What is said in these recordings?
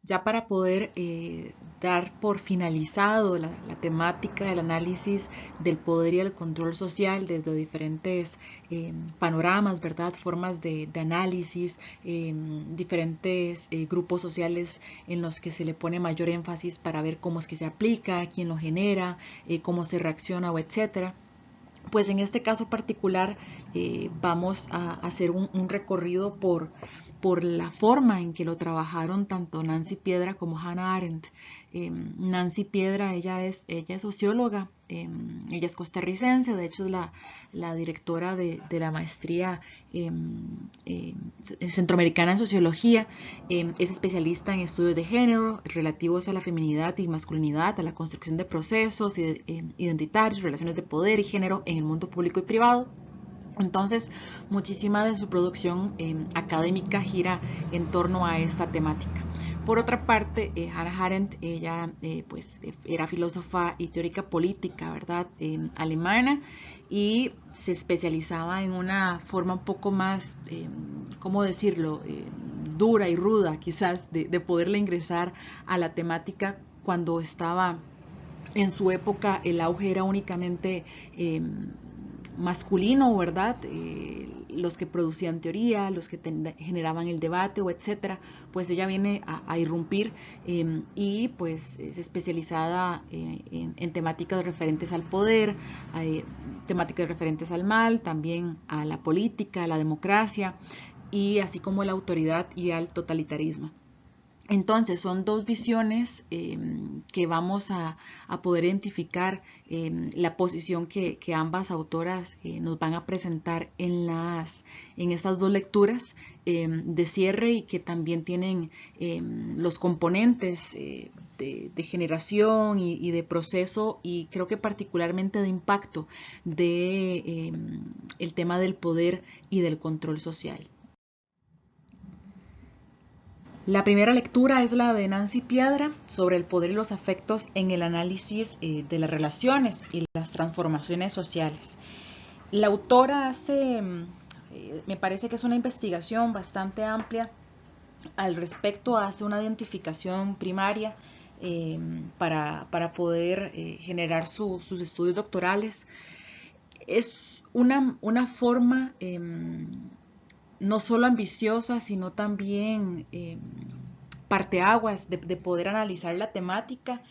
Ya para poder dar por finalizado la temática del análisis del poder y el control social desde diferentes panoramas, ¿verdad? Formas de análisis, diferentes grupos sociales en los que se le pone mayor énfasis para ver cómo es que se aplica, quién lo genera, cómo se reacciona o etcétera. Pues en este caso particular vamos a hacer un recorrido por la forma en que lo trabajaron tanto Nancy Piedra como Hannah Arendt. Nancy Piedra, ella es socióloga, ella es costarricense, de hecho es la directora de la maestría centroamericana en sociología, es especialista en estudios de género relativos a la feminidad y masculinidad, a la construcción de procesos identitarios, relaciones de poder y género en el mundo público y privado. Entonces, muchísima de su producción académica gira en torno a esta temática. Por otra parte, Hannah Arendt, ella era filósofa y teórica política, ¿verdad? Alemana, y se especializaba en una forma un poco más, ¿cómo decirlo?, dura y ruda quizás de poderle ingresar a la temática cuando estaba en su época. El auge era únicamente masculino, ¿verdad? Los que producían teoría, los que generaban el debate o etcétera, pues ella viene a irrumpir y pues es especializada en temáticas referentes al poder, temáticas referentes al mal, también a la política, a la democracia y así como a la autoridad y al totalitarismo. Entonces son dos visiones que vamos a poder identificar la posición que ambas autoras nos van a presentar en estas dos lecturas de cierre y que también tienen los componentes de generación y de proceso y creo que particularmente de impacto de el tema del poder y del control social. La primera lectura es la de Nancy Piedra sobre el poder y los afectos en el análisis de las relaciones y las transformaciones sociales. La autora me parece que es una investigación bastante amplia al respecto, hace una identificación primaria para poder generar sus estudios doctorales. Es una forma no solo ambiciosa, sino también parteaguas de poder analizar la temática,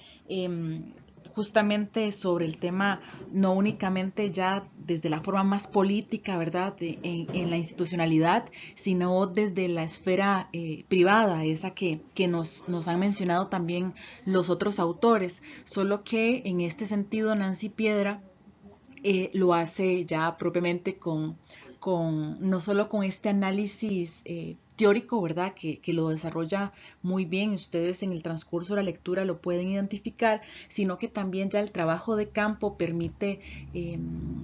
justamente sobre el tema, no únicamente ya desde la forma más política, ¿verdad?, en la institucionalidad, sino desde la esfera privada, esa que nos han mencionado también los otros autores, solo que en este sentido Nancy Piedra lo hace ya propiamente no solo con este análisis teórico, ¿verdad? Que lo desarrolla muy bien, ustedes en el transcurso de la lectura lo pueden identificar, sino que también ya el trabajo de campo permite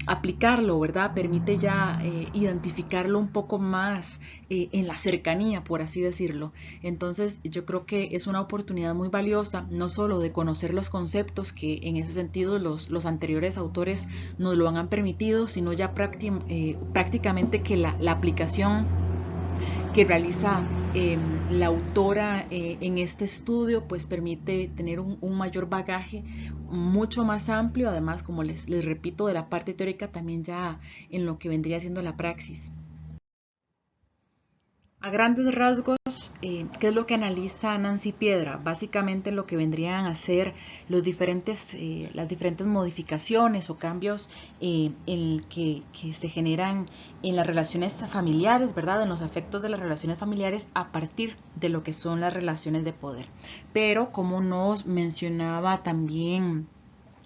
aplicarlo, ¿verdad? Permite ya identificarlo un poco más en la cercanía, por así decirlo. Entonces, yo creo que es una oportunidad muy valiosa, no solo de conocer los conceptos, que en ese sentido los anteriores autores nos lo han permitido, sino ya prácticamente que la aplicación que realiza la autora en este estudio pues permite tener un mayor bagaje mucho más amplio, además como les repito de la parte teórica también ya en lo que vendría siendo la praxis. A grandes rasgos, ¿qué es lo que analiza Nancy Piedra? Básicamente lo que vendrían a ser las diferentes modificaciones o cambios que se generan en las relaciones familiares, ¿verdad? En los efectos de las relaciones familiares a partir de lo que son las relaciones de poder. Pero como nos mencionaba también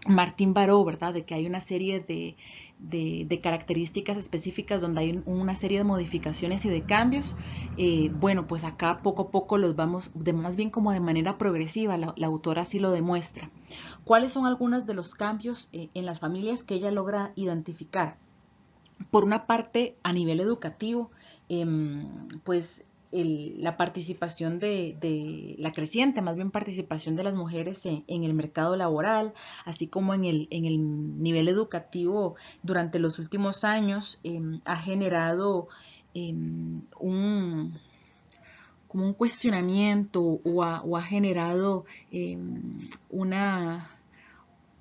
Martín Baró, ¿verdad? De que hay una serie de características específicas donde hay una serie de modificaciones y de cambios. Bueno, pues acá poco a poco los vamos, más bien como de manera progresiva, la autora sí lo demuestra. ¿Cuáles son algunos de los cambios en las familias que ella logra identificar? Por una parte, a nivel educativo, pues la participación la creciente, más bien participación de las mujeres en el mercado laboral, así como en el nivel educativo durante los últimos años, ha generado un, como un cuestionamiento o ha generado una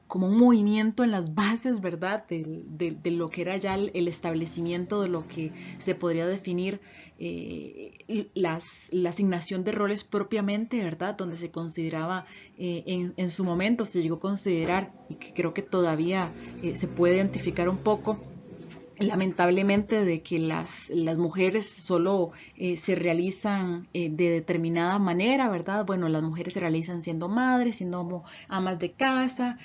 como un movimiento en las bases, ¿verdad? De lo que era ya el establecimiento de lo que se podría definir la asignación de roles propiamente, ¿verdad? Donde se consideraba, en su momento se llegó a considerar, y que creo que todavía se puede identificar un poco, lamentablemente, de que las mujeres solo se realizan de determinada manera, ¿verdad? Bueno, las mujeres se realizan siendo madres, siendo amas de casa,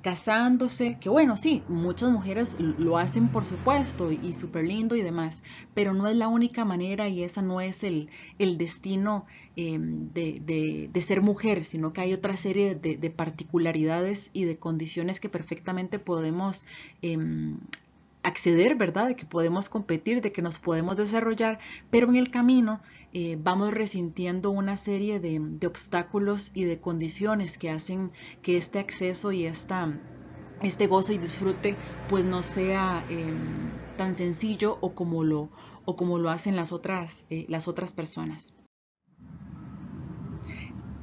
casándose, que bueno, sí, muchas mujeres lo hacen por supuesto y súper lindo y demás, pero no es la única manera y esa no es el destino de ser mujer, sino que hay otra serie de particularidades y de condiciones que perfectamente podemos acceder, ¿verdad? De que podemos competir, de que nos podemos desarrollar, pero en el camino vamos resintiendo una serie de obstáculos y de condiciones que hacen que este acceso y este gozo y disfrute pues no sea tan sencillo o como lo hacen las otras personas.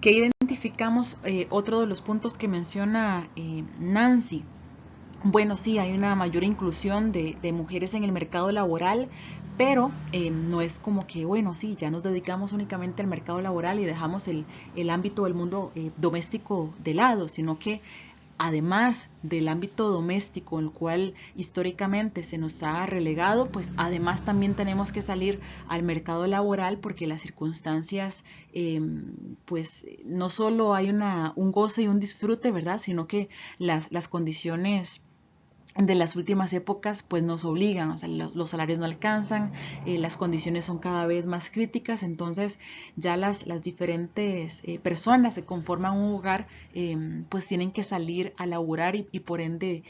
¿Qué identificamos? Otro de los puntos que menciona Nancy. Bueno, sí, hay una mayor inclusión de mujeres en el mercado laboral, pero no es como que, bueno, sí, ya nos dedicamos únicamente al mercado laboral y dejamos el ámbito del mundo doméstico de lado, sino que además del ámbito doméstico, el cual históricamente se nos ha relegado, pues además también tenemos que salir al mercado laboral porque las circunstancias, pues no solo hay un goce y un disfrute, ¿verdad? Sino que las condiciones de las últimas épocas pues nos obligan, o sea, los salarios no alcanzan, las condiciones son cada vez más críticas, entonces ya las diferentes personas que conforman un hogar pues tienen que salir a laburar y por ende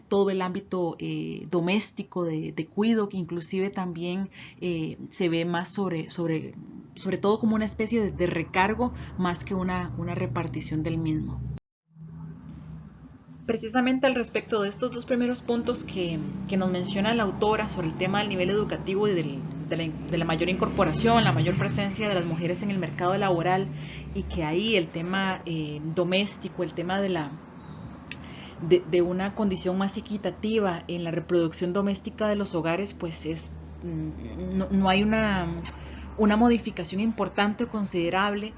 todo el ámbito doméstico de cuido, que inclusive también se ve más sobre todo como una especie de recargo más que una repartición del mismo. Precisamente al respecto de estos dos primeros puntos que nos menciona la autora sobre el tema del nivel educativo y de la mayor incorporación, la mayor presencia de las mujeres en el mercado laboral y que ahí el tema doméstico, el tema de una condición más equitativa en la reproducción doméstica de los hogares, pues no hay una modificación importante o considerable,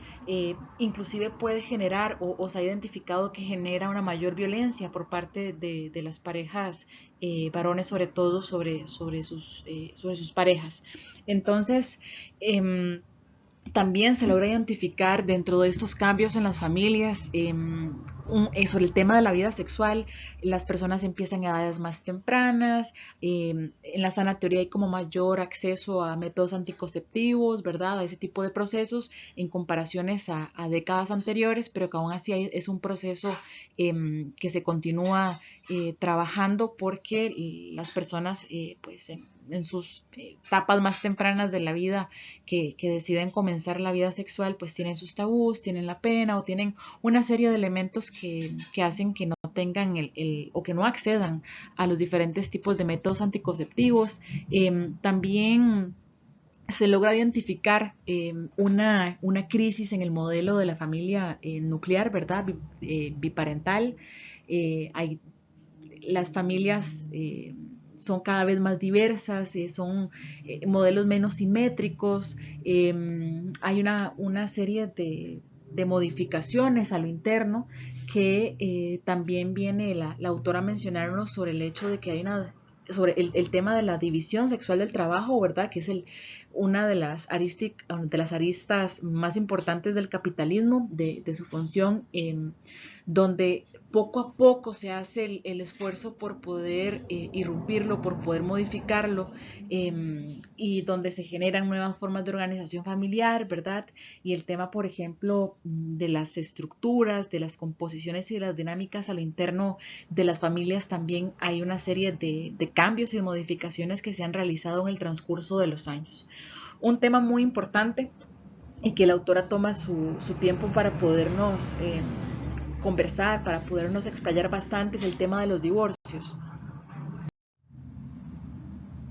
inclusive puede generar o se ha identificado que genera una mayor violencia por parte de las parejas varones, sobre todo sobre sus parejas. Entonces, también se logra identificar dentro de estos cambios en las familias sobre el tema de la vida sexual. Las personas empiezan a edades más tempranas, en la sana teoría hay como mayor acceso a métodos anticonceptivos, ¿verdad? A ese tipo de procesos en comparaciones a décadas anteriores, pero que aún así es un proceso que se continúa trabajando porque las personas pues en sus etapas más tempranas de la vida que deciden comenzar la vida sexual, pues tienen sus tabús, tienen la pena o tienen una serie de elementos que hacen que no tengan o que no accedan a los diferentes tipos de métodos anticonceptivos. También se logra identificar una crisis en el modelo de la familia nuclear, ¿verdad? Biparental. Hay las familias son cada vez más diversas, son modelos menos simétricos, hay una serie de modificaciones a lo interno que también viene la autora a mencionarnos sobre el hecho de que hay sobre el tema de la división sexual del trabajo, ¿verdad? Que es una de las aristas más importantes del capitalismo, de su función, donde poco a poco se hace el esfuerzo por poder irrumpirlo, por poder modificarlo, y donde se generan nuevas formas de organización familiar, ¿verdad? Y el tema, por ejemplo, de las estructuras, de las composiciones y de las dinámicas a lo interno de las familias, también hay una serie de cambios y de modificaciones que se han realizado en el transcurso de los años. Un tema muy importante y que la autora toma su tiempo para podernos conversar, para podernos explayar bastante, es el tema de los divorcios.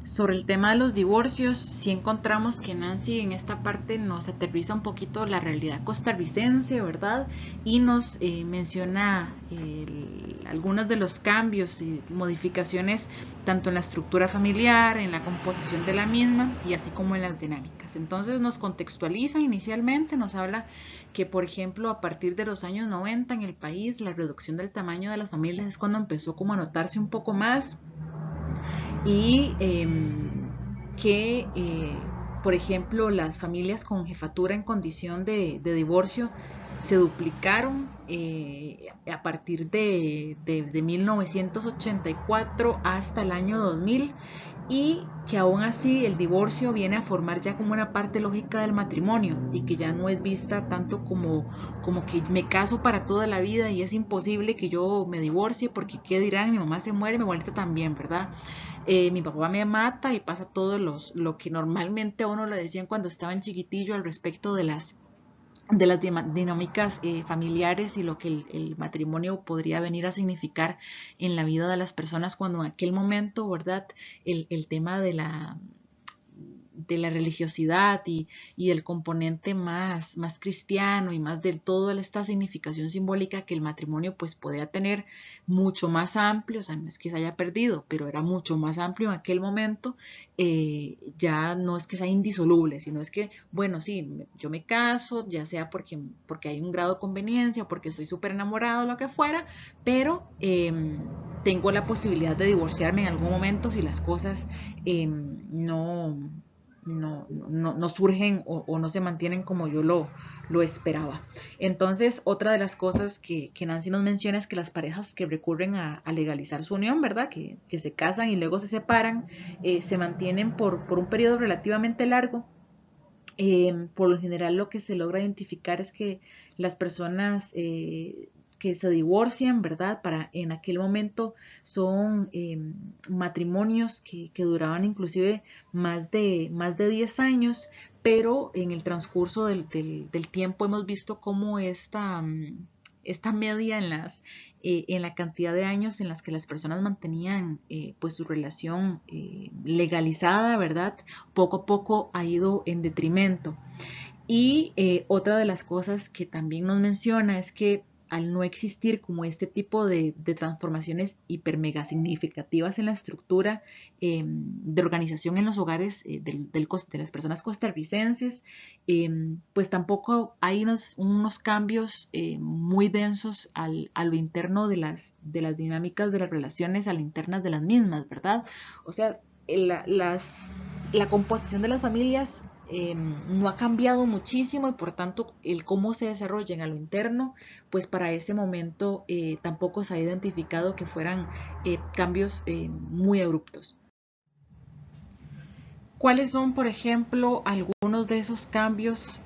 Sobre el tema de los divorcios, sí encontramos que Nancy en esta parte nos aterriza un poquito la realidad costarricense, ¿verdad? Y nos menciona algunos de los cambios y modificaciones tanto en la estructura familiar, en la composición de la misma y así como en las dinámicas. Entonces nos contextualiza inicialmente, nos habla que, por ejemplo, a partir de los años 90 en el país, la reducción del tamaño de las familias es cuando empezó como a notarse un poco más y que, por ejemplo, las familias con jefatura en condición de divorcio se duplicaron a partir de 1984 hasta el año 2000 y que aún así el divorcio viene a formar ya como una parte lógica del matrimonio y que ya no es vista tanto como que me caso para toda la vida y es imposible que yo me divorcie porque qué dirán, mi mamá se muere, mi abuelita también, ¿verdad? Mi papá me mata y pasa todo lo que normalmente a uno le decían cuando estaban chiquitillo al respecto de las dinámicas familiares y lo que el matrimonio podría venir a significar en la vida de las personas cuando en aquel momento, ¿verdad? El tema de la religiosidad y el componente más cristiano y más del todo esta significación simbólica que el matrimonio pues podía tener mucho más amplio, o sea, no es que se haya perdido, pero era mucho más amplio en aquel momento, ya no es que sea indisoluble, sino es que, bueno, sí, yo me caso, ya sea porque hay un grado de conveniencia, porque estoy súper enamorado, lo que fuera, pero tengo la posibilidad de divorciarme en algún momento si las cosas no surgen o no se mantienen como yo lo esperaba. Entonces, otra de las cosas que Nancy nos menciona es que las parejas que recurren a legalizar su unión, ¿verdad? Que se casan y luego se separan, se mantienen por un periodo relativamente largo. Por lo general lo que se logra identificar es que las personas que se divorcian, ¿verdad? En aquel momento son matrimonios que duraban inclusive más de 10 años, pero en el transcurso del tiempo hemos visto cómo esta media en la cantidad de años en las que las personas mantenían pues su relación legalizada, ¿verdad? Poco a poco ha ido en detrimento. Y otra de las cosas que también nos menciona es que al no existir como este tipo de transformaciones hiper mega significativas en la estructura de organización en los hogares de las personas costarricenses, pues tampoco hay unos cambios muy densos a lo interno de las dinámicas de las relaciones, a lo internas de las mismas, ¿verdad? O sea, la composición de las familias no ha cambiado muchísimo y por tanto el cómo se desarrollan a lo interno, pues para ese momento tampoco se ha identificado que fueran cambios muy abruptos. ¿Cuáles son, por ejemplo, algunos de esos cambios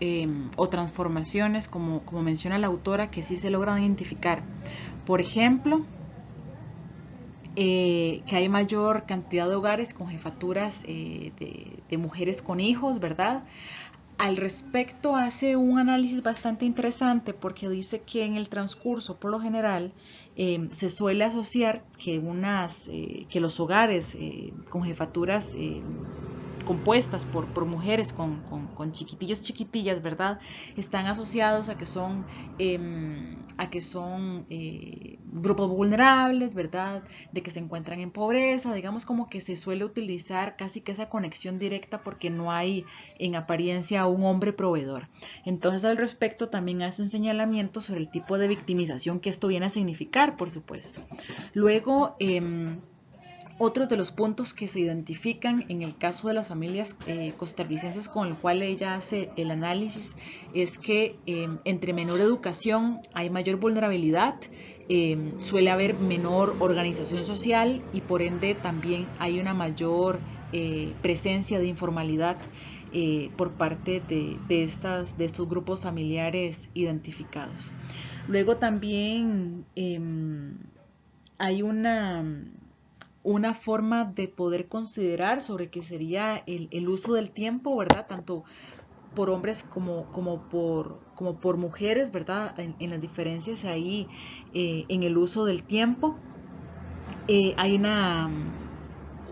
o transformaciones, como menciona la autora, que sí se logran identificar? Por ejemplo, que hay mayor cantidad de hogares con jefaturas de mujeres con hijos, ¿verdad? Al respecto hace un análisis bastante interesante porque dice que en el transcurso, por lo general, se suele asociar que los hogares con jefaturas compuestas por mujeres con chiquitillos, chiquitillas, ¿verdad? Están asociados a que son grupos vulnerables, ¿verdad? De que se encuentran en pobreza, digamos como que se suele utilizar casi que esa conexión directa porque no hay en apariencia un hombre proveedor. Entonces al respecto también hace un señalamiento sobre el tipo de victimización que esto viene a significar, por supuesto. Luego, otros de los puntos que se identifican en el caso de las familias costarricenses con el cual ella hace el análisis es que entre menor educación hay mayor vulnerabilidad, suele haber menor organización social y por ende también hay una mayor presencia de informalidad por parte de estos grupos familiares identificados. Luego también hay una forma de poder considerar sobre qué sería el uso del tiempo, ¿verdad? Tanto por hombres como por mujeres, ¿verdad? En las diferencias ahí en el uso del tiempo. Hay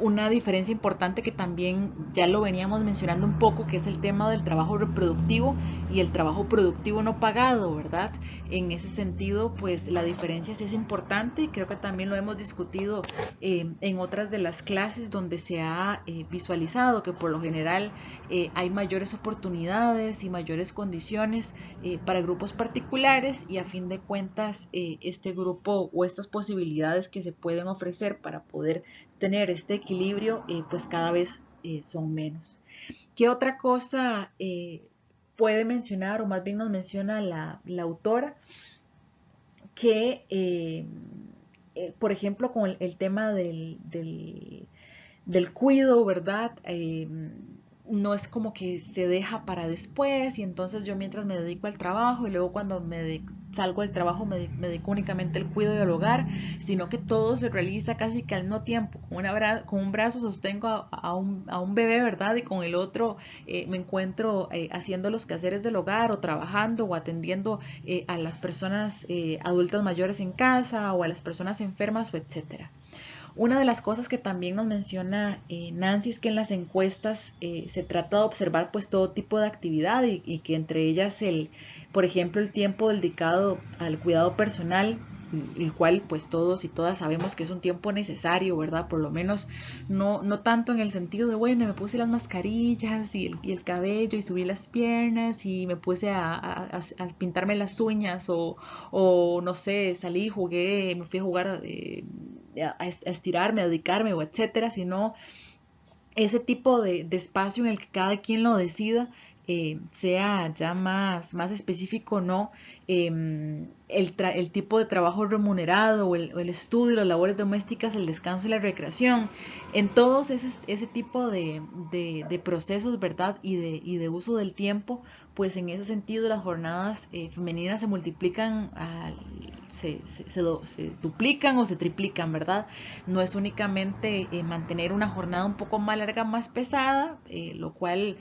una diferencia importante que también ya lo veníamos mencionando un poco, que es el tema del trabajo reproductivo y el trabajo productivo no pagado, ¿verdad? En ese sentido, pues la diferencia sí es importante y creo que también lo hemos discutido en otras de las clases donde se ha visualizado que por lo general hay mayores oportunidades y mayores condiciones para grupos particulares y a fin de cuentas este grupo o estas posibilidades que se pueden ofrecer para poder tener este equilibrio pues cada vez son menos. ¿Qué otra cosa puede mencionar o más bien nos menciona la autora? Que por ejemplo con el tema del cuido, ¿verdad? No es como que se deja para después y entonces yo mientras me dedico al trabajo y luego cuando salgo del trabajo me dedico únicamente al cuidado del hogar, sino que todo se realiza casi que al mismo tiempo. Con un brazo sostengo a un bebé, ¿verdad? Y con el otro me encuentro haciendo los quehaceres del hogar o trabajando o atendiendo a las personas adultas mayores en casa o a las personas enfermas o etcétera. Una de las cosas que también nos menciona Nancy es que en las encuestas se trata de observar pues todo tipo de actividad y que entre ellas por ejemplo, el tiempo dedicado al cuidado personal, el cual pues todos y todas sabemos que es un tiempo necesario, ¿verdad? Por lo menos no tanto en el sentido de, bueno, me puse las mascarillas y el cabello y subí las piernas y me puse a pintarme las uñas o no sé, salí, jugué, me fui a jugar a estirarme, a dedicarme o etcétera, sino ese tipo de espacio en el que cada quien lo decida, sea ya más específico o no, el tipo de trabajo remunerado o el estudio, las labores domésticas, el descanso y la recreación, en todos ese tipo de procesos, ¿verdad? Y de uso del tiempo, pues en ese sentido las jornadas femeninas se multiplican se duplican o se triplican, ¿verdad? No es únicamente mantener una jornada un poco más larga, más pesada, lo cual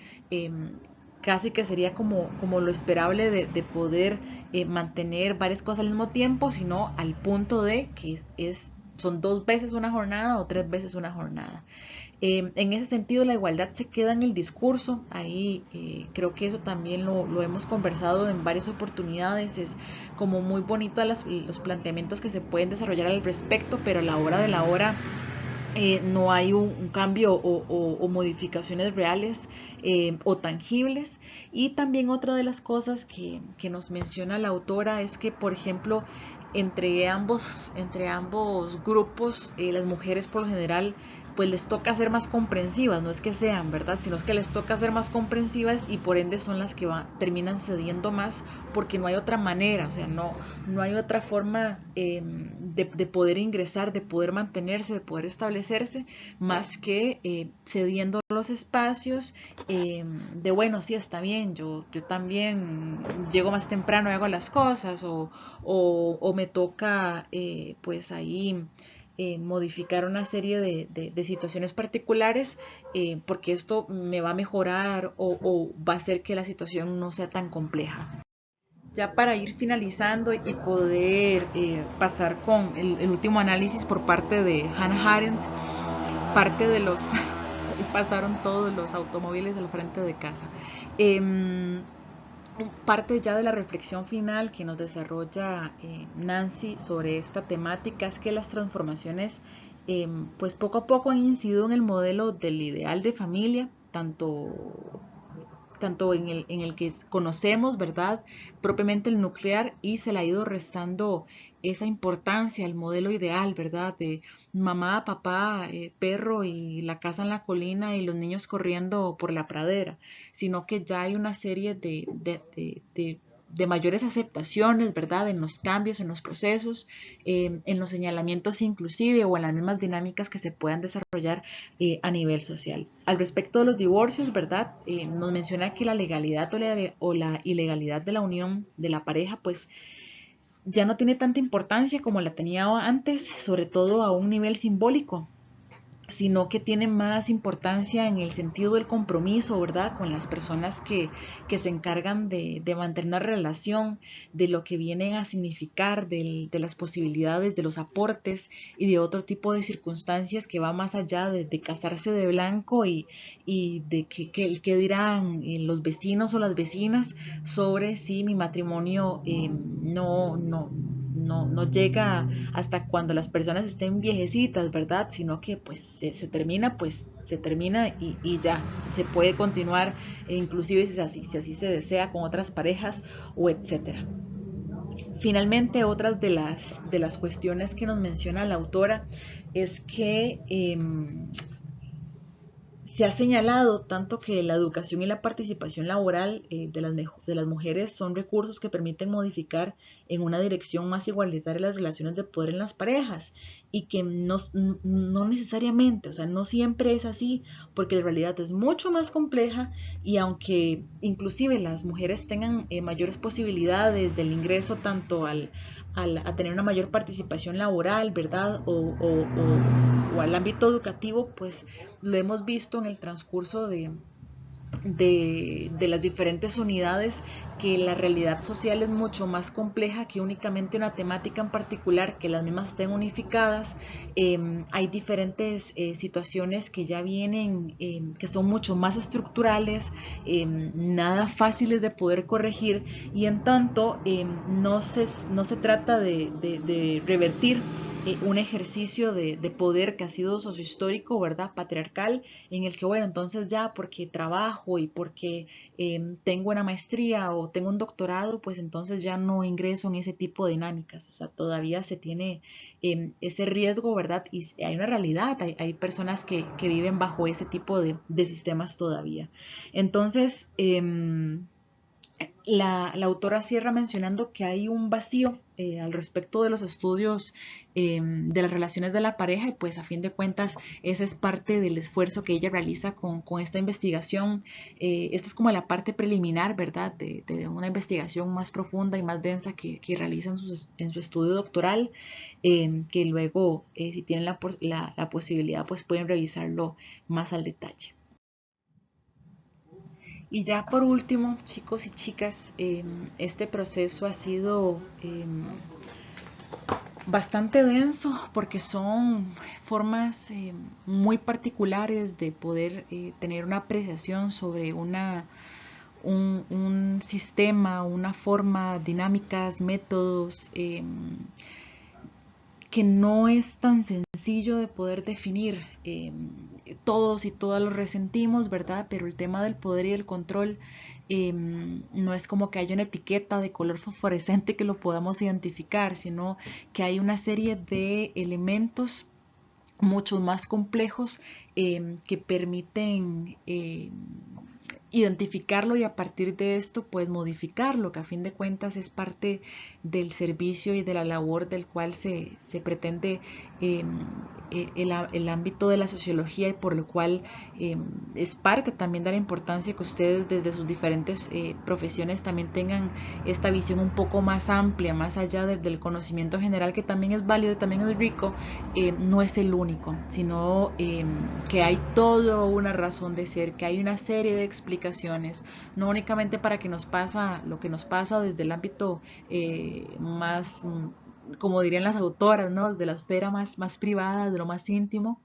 casi que sería como lo esperable de poder mantener varias cosas al mismo tiempo, sino al punto de que son 2 veces una jornada o 3 veces una jornada. En ese sentido, la igualdad se queda en el discurso. Ahí creo que eso también lo hemos conversado en varias oportunidades. Es como muy bonito los planteamientos que se pueden desarrollar al respecto, pero a la hora de la hora no hay un cambio o modificaciones reales o tangibles. Y también otra de las cosas que nos menciona la autora es que, por ejemplo, entre ambos grupos, las mujeres por lo general pues les toca ser más comprensivas, no es que sean, ¿verdad? Sino es que les toca ser más comprensivas y por ende son las que terminan cediendo más porque no hay otra manera, o sea, no hay otra forma de poder ingresar, de poder mantenerse, de poder establecerse, más que cediendo los espacios de, bueno, sí, está bien, yo también llego más temprano y hago las cosas o me toca pues ahí modificar una serie de situaciones particulares porque esto me va a mejorar o va a hacer que la situación no sea tan compleja. Ya para ir finalizando y poder pasar con el último análisis por parte de Hannah Arendt, parte de los pasaron todos los automóviles al frente de casa. Parte ya de la reflexión final que nos desarrolla Nancy sobre esta temática es que las transformaciones pues poco a poco han incidido en el modelo del ideal de familia, tanto en el que conocemos, ¿verdad? Propiamente el nuclear y se le ha ido restando esa importancia al modelo ideal, ¿verdad? De mamá, papá, perro y la casa en la colina y los niños corriendo por la pradera, sino que ya hay una serie de mayores aceptaciones, ¿verdad? En los cambios, en los procesos, en los señalamientos inclusive o en las mismas dinámicas que se puedan desarrollar a nivel social. Al respecto de los divorcios, ¿verdad? Nos menciona que la legalidad o la ilegalidad de la unión de la pareja, pues ya no tiene tanta importancia como la tenía antes, sobre todo a un nivel simbólico. sino que tiene más importancia en el sentido del compromiso, ¿verdad? Con las personas que se encargan de mantener una relación, de lo que vienen a significar, de las posibilidades, de los aportes y de otro tipo de circunstancias que va más allá de casarse de blanco y de que dirán los vecinos o las vecinas sobre si mi matrimonio no llega hasta cuando las personas estén viejecitas, ¿verdad? Sino que pues se termina y ya se puede continuar, inclusive si así se desea con otras parejas o etcétera. Finalmente, otras de las cuestiones que nos menciona la autora es que se ha señalado tanto que la educación y la participación laboral de las mujeres son recursos que permiten modificar en una dirección más igualitaria las relaciones de poder en las parejas y que no necesariamente, o sea, no siempre es así, porque la realidad es mucho más compleja y aunque inclusive las mujeres tengan mayores posibilidades del ingreso tanto a tener una mayor participación laboral, ¿verdad? O al ámbito educativo, pues lo hemos visto en el transcurso de las diferentes unidades que la realidad social es mucho más compleja que únicamente una temática en particular, que las mismas estén unificadas. Hay diferentes situaciones que ya vienen, que son mucho más estructurales, nada fáciles de poder corregir y en tanto no se trata de revertir un ejercicio de poder que ha sido sociohistórico, ¿verdad? Patriarcal, en el que, bueno, entonces ya porque trabajo y porque tengo una maestría o tengo un doctorado, pues entonces ya no ingreso en ese tipo de dinámicas. O sea, todavía se tiene ese riesgo, ¿verdad? Y hay una realidad, hay personas que viven bajo ese tipo de sistemas todavía. Entonces, la autora cierra mencionando que hay un vacío al respecto de los estudios de las relaciones de la pareja y pues a fin de cuentas esa es parte del esfuerzo que ella realiza con esta investigación. Esta es como la parte preliminar, ¿verdad? De una investigación más profunda y más densa que realiza en su estudio doctoral, que luego si tienen la posibilidad pues pueden revisarlo más al detalle. Y ya por último, chicos y chicas, este proceso ha sido bastante denso porque son formas muy particulares de poder tener una apreciación sobre un sistema, una forma, dinámicas, métodos que no es tan sencillo de poder definir. Todos y todas lo resentimos, ¿verdad? Pero el tema del poder y del control no es como que haya una etiqueta de color fosforescente que lo podamos identificar, sino que hay una serie de elementos mucho más complejos que permiten identificarlo y a partir de esto pues modificarlo, que a fin de cuentas es parte del servicio y de la labor del cual se pretende eh, el ámbito de la sociología y por lo cual es parte también de la importancia que ustedes desde sus diferentes profesiones también tengan esta visión un poco más amplia, más allá del conocimiento general que también es válido y también es rico, no es el único, sino que hay toda una razón de ser, que hay una serie de explicaciones, no únicamente para que nos pasa lo que nos pasa desde el ámbito más, como dirían las autoras, ¿no? Desde la esfera más privada, de lo más íntimo,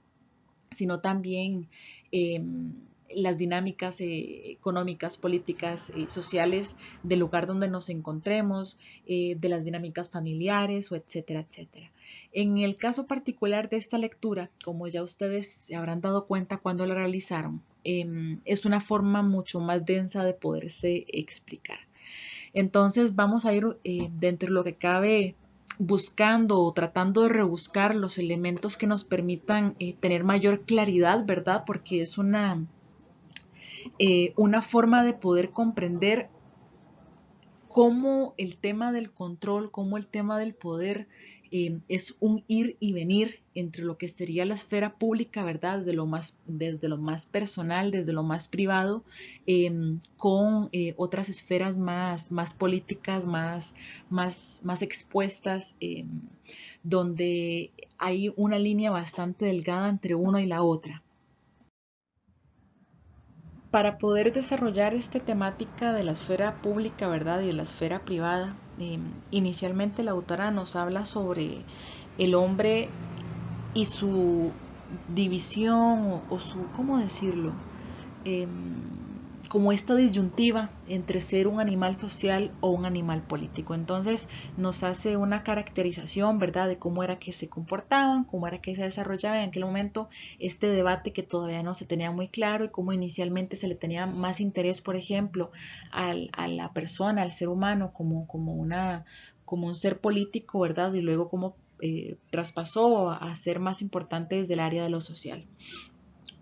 sino también eh, las dinámicas económicas, políticas, sociales del lugar donde nos encontremos, de las dinámicas familiares, o etcétera, etcétera. En el caso particular de esta lectura, como ya ustedes se habrán dado cuenta cuando la realizaron, es una forma mucho más densa de poderse explicar. Entonces vamos a ir dentro de lo que cabe buscando o tratando de rebuscar los elementos que nos permitan tener mayor claridad, ¿verdad? Porque es una forma de poder comprender cómo el tema del control, cómo el tema del poder es un ir y venir entre lo que sería la esfera pública, ¿verdad? Desde lo más personal, desde lo más privado, con otras esferas más políticas, más expuestas, donde hay una línea bastante delgada entre uno y la otra. Para poder desarrollar esta temática de la esfera pública, ¿verdad? Y de la esfera privada, inicialmente la autora nos habla sobre el hombre y su división o su, ¿cómo decirlo? Eh, Como esta disyuntiva entre ser un animal social o un animal político. Entonces nos hace una caracterización, ¿verdad?, de cómo era que se comportaban, cómo era que se desarrollaba en aquel momento este debate que todavía no se tenía muy claro y cómo inicialmente se le tenía más interés, por ejemplo, a la persona, al ser humano como un ser político, ¿verdad? Y luego cómo traspasó a ser más importante desde el área de lo social.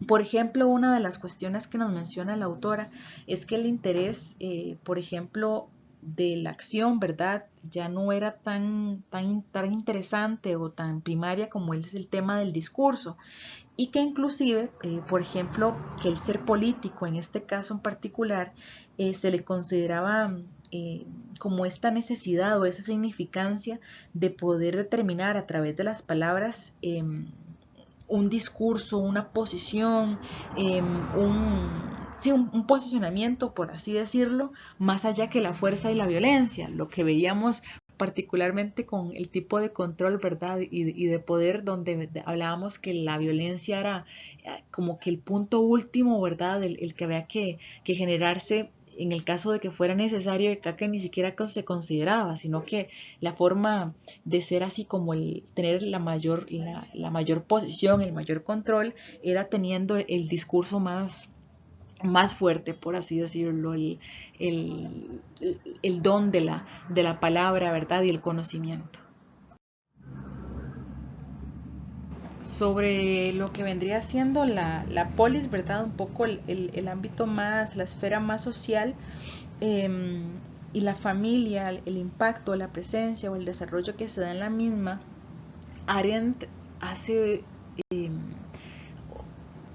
Por ejemplo, una de las cuestiones que nos menciona la autora es que el interés, por ejemplo, de la acción, ¿verdad? Ya no era tan interesante o tan primaria como es el tema del discurso y que inclusive, por ejemplo, que el ser político, en este caso en particular, se le consideraba como esta necesidad o esa significancia de poder determinar a través de las palabras un discurso, una posición, un posicionamiento, por así decirlo, más allá que la fuerza y la violencia, lo que veíamos particularmente con el tipo de control, ¿verdad? Y de poder, donde hablábamos que la violencia era como que el punto último, ¿verdad? El que había que generarse en el caso de que fuera necesario, acá que ni siquiera se consideraba, sino que la forma de ser así como el tener la mayor posición, el mayor control, era teniendo el discurso más fuerte, por así decirlo, el don de la palabra, ¿verdad? Y el conocimiento. Sobre lo que vendría siendo la polis, ¿verdad? Un poco el ámbito más, la esfera más social, eh, y la familia, el impacto, la presencia o el desarrollo que se da en la misma. Arendt hace, eh,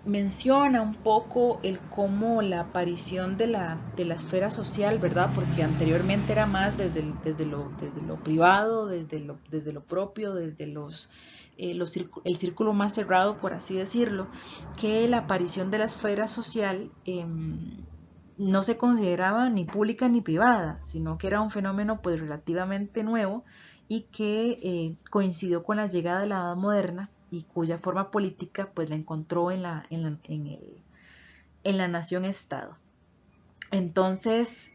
menciona un poco el cómo la aparición de la esfera social, ¿verdad? Porque anteriormente era más desde lo privado, desde lo propio, desde el círculo más cerrado, por así decirlo, que la aparición de la esfera social no se consideraba ni pública ni privada, sino que era un fenómeno pues relativamente nuevo y que coincidió con la llegada de la Edad Moderna y cuya forma política pues la encontró en la nación-estado. Entonces,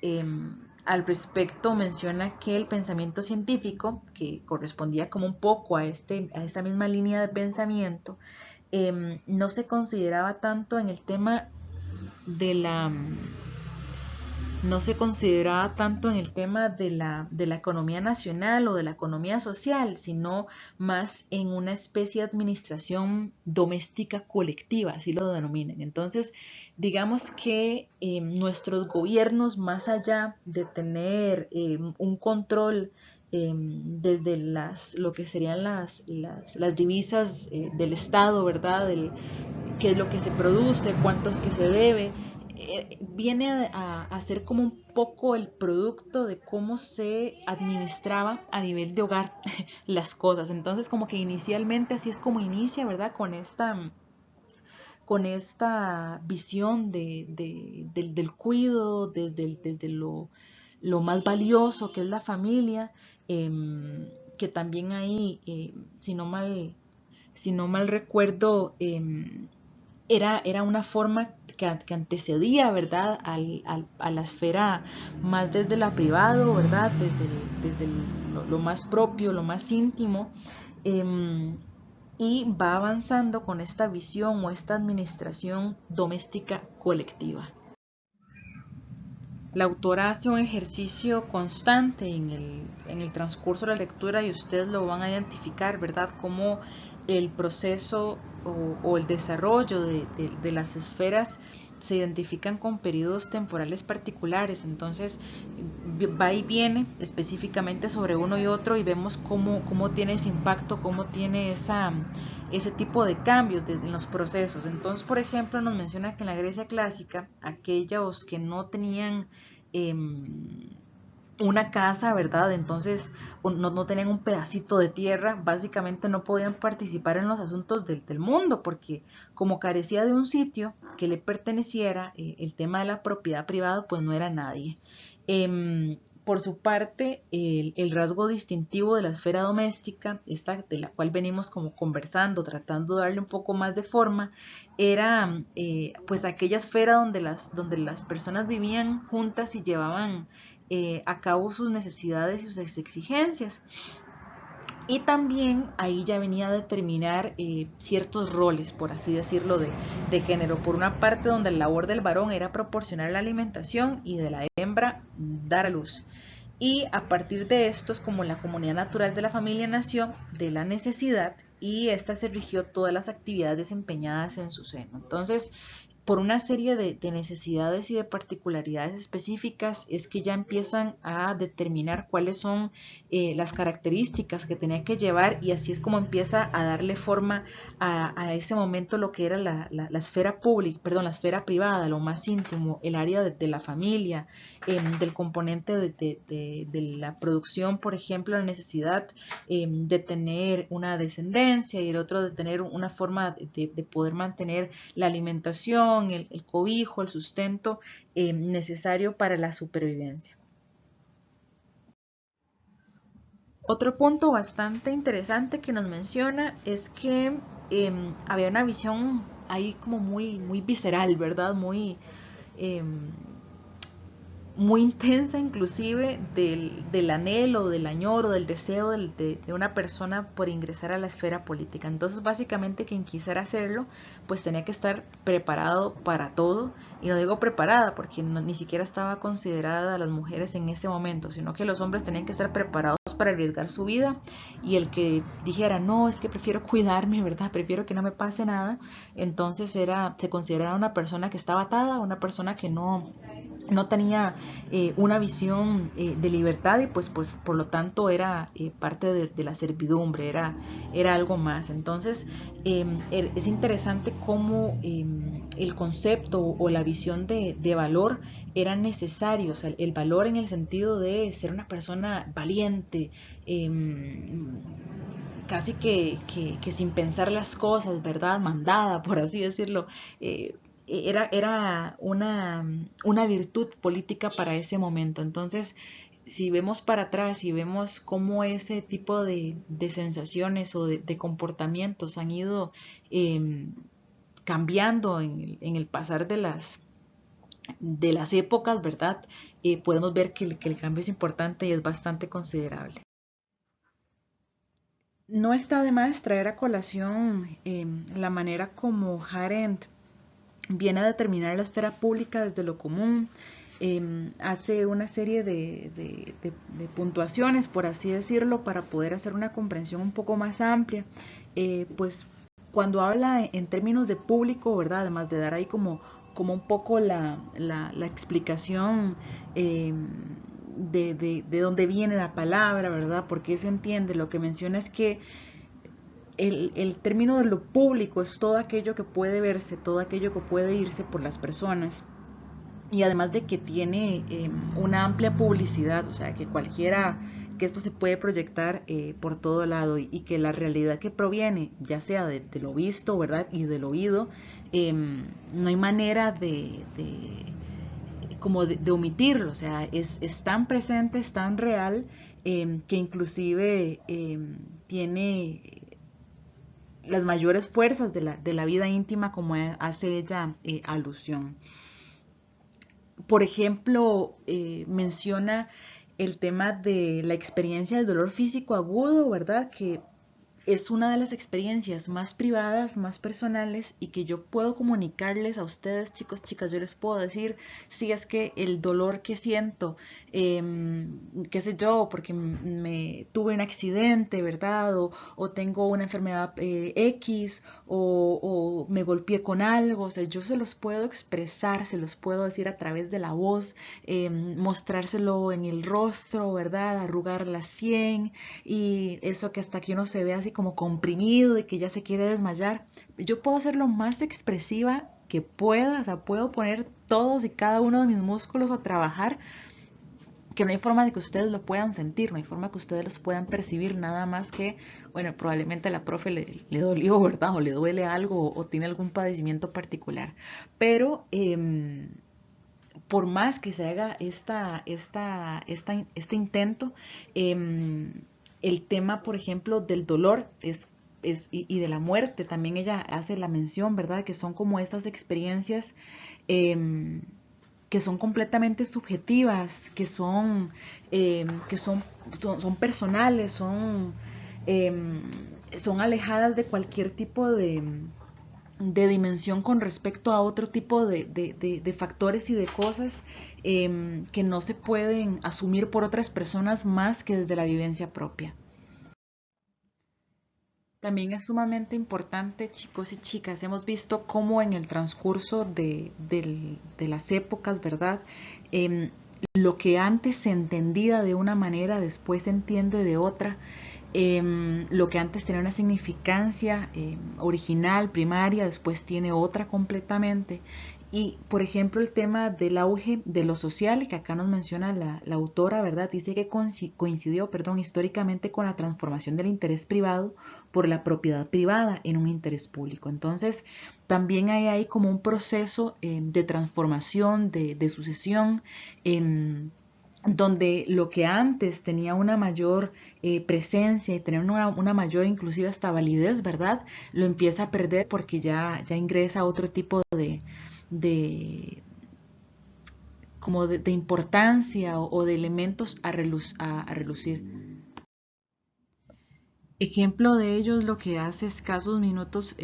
al respecto menciona que el pensamiento científico, que correspondía como un poco a esta misma línea de pensamiento, no se consideraba tanto en el tema de la no se consideraba tanto en el tema de la economía nacional o de la economía social, sino más en una especie de administración doméstica colectiva, así lo denominan. Entonces, digamos que nuestros gobiernos, más allá de tener un control desde lo que serían las divisas del Estado, ¿verdad? Qué es lo que se produce, cuánto es que se debe, viene a ser como un poco el producto de cómo se administraba a nivel de hogar las cosas. Entonces, como que inicialmente así es como inicia, ¿verdad? Con esta visión del cuido, desde lo más valioso que es la familia, que también ahí, si no mal recuerdo, era una forma que antecedía, ¿verdad?, a la esfera más desde la privado, ¿verdad?, lo más propio, lo más íntimo, eh, y va avanzando con esta visión o esta administración doméstica colectiva. La autora hace un ejercicio constante en el transcurso de la lectura y ustedes lo van a identificar, ¿verdad? Cómo el proceso o el desarrollo de las esferas se identifican con periodos temporales particulares, entonces va y viene específicamente sobre uno y otro y vemos cómo tiene ese impacto, cómo tiene ese tipo de cambios en los procesos. Entonces, por ejemplo, nos menciona que en la Grecia clásica, aquellos que no tenían una casa, ¿verdad? Entonces no tenían un pedacito de tierra, básicamente no podían participar en los asuntos del mundo, porque como carecía de un sitio que le perteneciera, el tema de la propiedad privada, pues no era nadie. Por su parte, el rasgo distintivo de la esfera doméstica, esta de la cual venimos como conversando, tratando de darle un poco más de forma, era pues aquella esfera donde las personas vivían juntas y llevaban a cabo sus necesidades y sus exigencias. Y también ahí ya venía a determinar ciertos roles, por así decirlo, de género. Por una parte, donde la labor del varón era proporcionar la alimentación y de la hembra dar a luz. Y a partir de esto es como la comunidad natural de la familia nació de la necesidad y esta se rigió todas las actividades desempeñadas en su seno. Entonces, por una serie de necesidades y de particularidades específicas es que ya empiezan a determinar cuáles son las características que tenía que llevar y así es como empieza a darle forma a ese momento lo que era la esfera pública, perdón, la esfera privada, lo más íntimo, el área de la familia, del componente de la producción, por ejemplo, la necesidad de tener una descendencia y el otro de tener una forma de poder mantener la alimentación, el cobijo, el sustento necesario para la supervivencia. Otro punto bastante interesante que nos menciona es que había una visión ahí como muy visceral, ¿verdad? Eh, muy intensa inclusive del anhelo, del añoro, del deseo de una persona por ingresar a la esfera política. Entonces básicamente quien quisiera hacerlo pues tenía que estar preparado para todo, y no digo preparada porque ni siquiera estaba considerada a las mujeres en ese momento, sino que los hombres tenían que estar preparados para arriesgar su vida, y el que dijera no, es que prefiero cuidarme, ¿verdad? Prefiero que no me pase nada, entonces se consideraba una persona que estaba atada, una persona que no tenía una visión de libertad y pues por lo tanto era parte de la servidumbre, era algo más. Entonces es interesante cómo el concepto o la visión de valor era necesario, o sea, el valor en el sentido de ser una persona valiente, casi que sin pensar las cosas, ¿verdad? Mandada, por así decirlo. Era una virtud política para ese momento. Entonces, si vemos para atrás y vemos cómo ese tipo de sensaciones o de comportamientos han ido cambiando en el pasar de las épocas, ¿verdad? Podemos ver que el cambio es importante y es bastante considerable. No está de más traer a colación la manera como Arendt viene a determinar la esfera pública desde lo común, hace una serie de puntuaciones, por así decirlo, para poder hacer una comprensión un poco más amplia. Pues cuando habla en términos de público, ¿verdad? Además de dar ahí como un poco la explicación de dónde viene la palabra, ¿verdad? ¿Por qué se entiende? Lo que menciona es que el término de lo público es todo aquello que puede verse, todo aquello que puede irse por las personas, y además de que tiene una amplia publicidad, o sea, que cualquiera, que esto se puede proyectar por todo lado, y que la realidad que proviene, ya sea de lo visto, ¿verdad? Y del oído, no hay manera como de omitirlo, o sea, es tan presente, es tan real, que inclusive tiene las mayores fuerzas de la vida íntima, como hace ella alusión. Por ejemplo, menciona el tema de la experiencia del dolor físico agudo, ¿verdad? Que es una de las experiencias más privadas, más personales y que yo puedo comunicarles a ustedes, chicos, chicas. Yo les puedo decir si es que el dolor que siento, qué sé yo, porque me tuve un accidente, ¿verdad? O tengo una enfermedad X o me golpeé con algo. O sea, yo se los puedo expresar, se los puedo decir a través de la voz, mostrárselo en el rostro, ¿verdad? Arrugar la sien y eso que hasta que uno se ve así como comprimido y que ya se quiere desmayar. Yo puedo ser lo más expresiva que pueda, o sea, puedo poner todos y cada uno de mis músculos a trabajar, que no hay forma de que ustedes lo puedan sentir, no hay forma que ustedes los puedan percibir, nada más que, bueno, probablemente a la profe le dolió, ¿verdad? O le duele algo o tiene algún padecimiento particular. Pero por más que se haga este intento, el tema, por ejemplo, del dolor y de la muerte, también ella hace la mención, ¿verdad? Que son como estas experiencias que son completamente subjetivas, que son personales, eh, son alejadas de cualquier tipo de dimensión con respecto a otro tipo de factores y de cosas que no se pueden asumir por otras personas más que desde la vivencia propia. También es sumamente importante, chicos y chicas, hemos visto cómo en el transcurso de las épocas, ¿verdad? Em, lo que antes se entendía de una manera, después se entiende de otra. Lo que antes tenía una significancia original, primaria, después tiene otra completamente. Y, por ejemplo, el tema del auge de lo social, que acá nos menciona la autora, ¿verdad? Dice que coincidió, perdón, históricamente con la transformación del interés privado por la propiedad privada en un interés público. Entonces, también hay ahí como un proceso de transformación, de sucesión, donde lo que antes tenía una mayor presencia y tener una mayor inclusive hasta validez, ¿verdad? Lo empieza a perder porque ya ingresa otro tipo de como de importancia o de elementos a relucir. Ejemplo de ello es lo que hace escasos minutos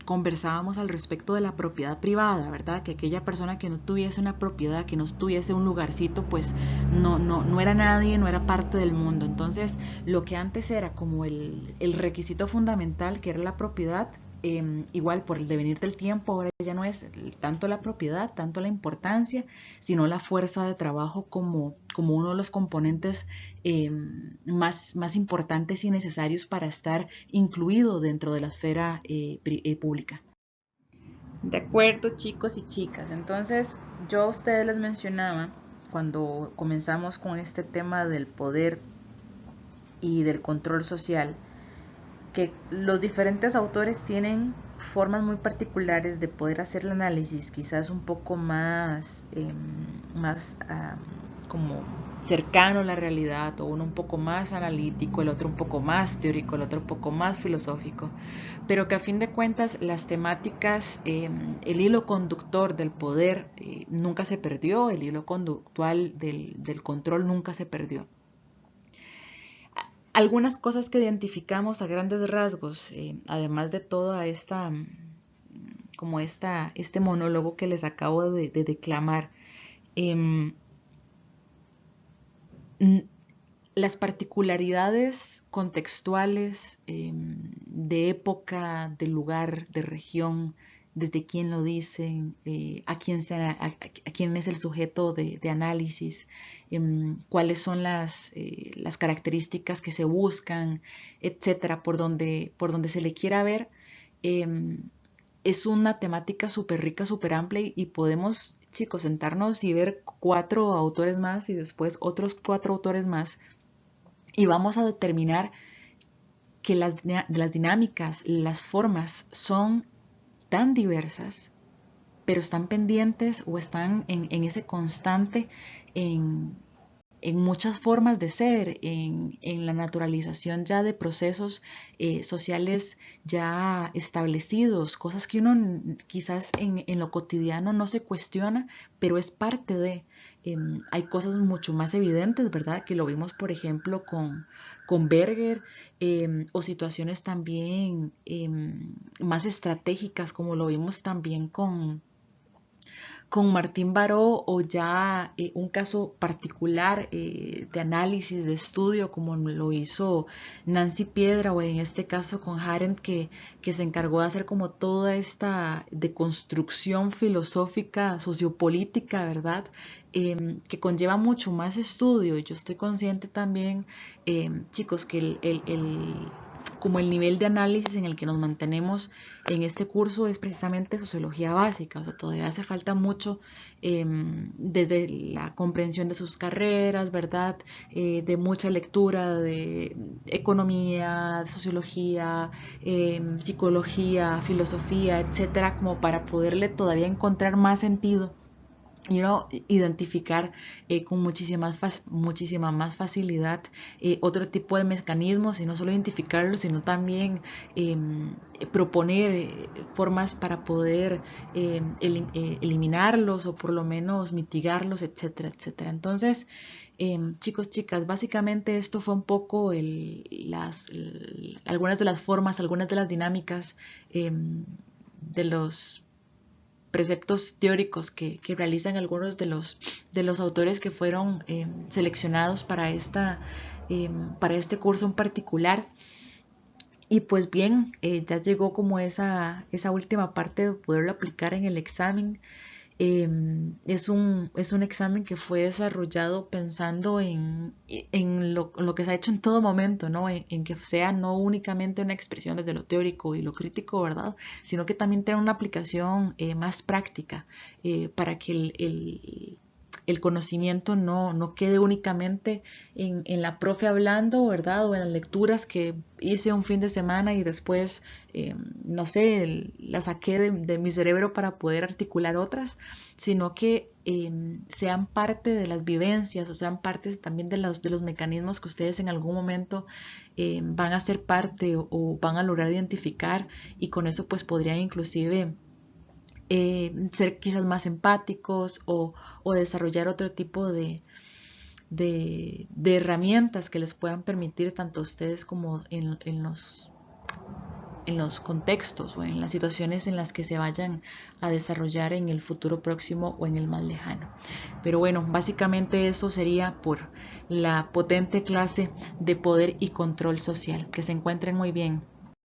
conversábamos al respecto de la propiedad privada, ¿verdad? Que aquella persona que no tuviese una propiedad, que no tuviese un lugarcito, pues no era nadie, no era parte del mundo. Entonces, lo que antes era como el requisito fundamental, que era la propiedad, igual por el devenir del tiempo, ahora ya no es tanto la propiedad, tanto la importancia, sino la fuerza de trabajo como uno de los componentes más importantes y necesarios para estar incluido dentro de la esfera pública. De acuerdo, chicos y chicas. Entonces, yo a ustedes les mencionaba cuando comenzamos con este tema del poder y del control social, que los diferentes autores tienen formas muy particulares de poder hacer el análisis, quizás un poco más como cercano a la realidad, o uno un poco más analítico, el otro un poco más teórico, el otro un poco más filosófico, pero que a fin de cuentas las temáticas, el hilo conductor del poder nunca se perdió, el hilo conductual del control nunca se perdió. Algunas cosas que identificamos a grandes rasgos, además de toda este monólogo que les acabo de declamar, eh, las particularidades contextuales de época, de lugar, de región, desde quién lo dicen, a quién es el sujeto de análisis, cuáles son las características que se buscan, etcétera, por donde se le quiera ver. Es una temática súper rica, súper amplia y podemos, chicos, sentarnos y ver 4 autores más y después otros 4 autores más y vamos a determinar que las dinámicas, las formas son tan diversas, pero están pendientes o están en ese constante en en muchas formas de ser, en la naturalización ya de procesos sociales ya establecidos, cosas que uno quizás en lo cotidiano no se cuestiona, pero es parte de. Hay cosas mucho más evidentes, ¿verdad? Que lo vimos, por ejemplo, con Berger, o situaciones también más estratégicas, como lo vimos también con Martín Baró, o ya un caso particular de análisis, de estudio, como lo hizo Nancy Piedra, o en este caso con Arendt, que se encargó de hacer como toda esta deconstrucción filosófica, sociopolítica, ¿verdad? Que conlleva mucho más estudio. Yo estoy consciente también, chicos, que como el nivel de análisis en el que nos mantenemos en este curso es precisamente sociología básica, o sea, todavía hace falta mucho desde la comprensión de sus carreras, ¿verdad? De mucha lectura de economía, de sociología, psicología, filosofía, etcétera, como para poderle todavía encontrar más sentido y uno identificar con muchísima más facilidad otro tipo de mecanismos, y no solo identificarlos, sino también eh, proponer formas para poder eliminarlos, o por lo menos mitigarlos, etcétera, etcétera. Entonces, chicos, chicas, básicamente esto fue un poco algunas de las formas, algunas de las dinámicas de los preceptos teóricos que realizan algunos de los autores que fueron seleccionados para este curso en particular. Y pues bien, ya llegó como esa última parte de poderlo aplicar en el examen. Es un examen que fue desarrollado pensando en lo que se ha hecho en todo momento, ¿no? En que sea no únicamente una expresión desde lo teórico y lo crítico, ¿verdad? Sino que también tenga una aplicación más práctica, para que el conocimiento no quede únicamente en la profe hablando, ¿verdad? O en las lecturas que hice un fin de semana y después, no sé, la saqué de mi cerebro para poder articular otras, sino que sean parte de las vivencias, o sean parte también de los mecanismos que ustedes en algún momento van a ser parte, o van a lograr identificar, y con eso pues podrían inclusive ser quizás más empáticos, o desarrollar otro tipo de herramientas que les puedan permitir tanto a ustedes como en los contextos o en las situaciones en las que se vayan a desarrollar en el futuro próximo o en el más lejano. Pero bueno, básicamente eso sería por la potente clase de poder y control social. Que se encuentren muy bien.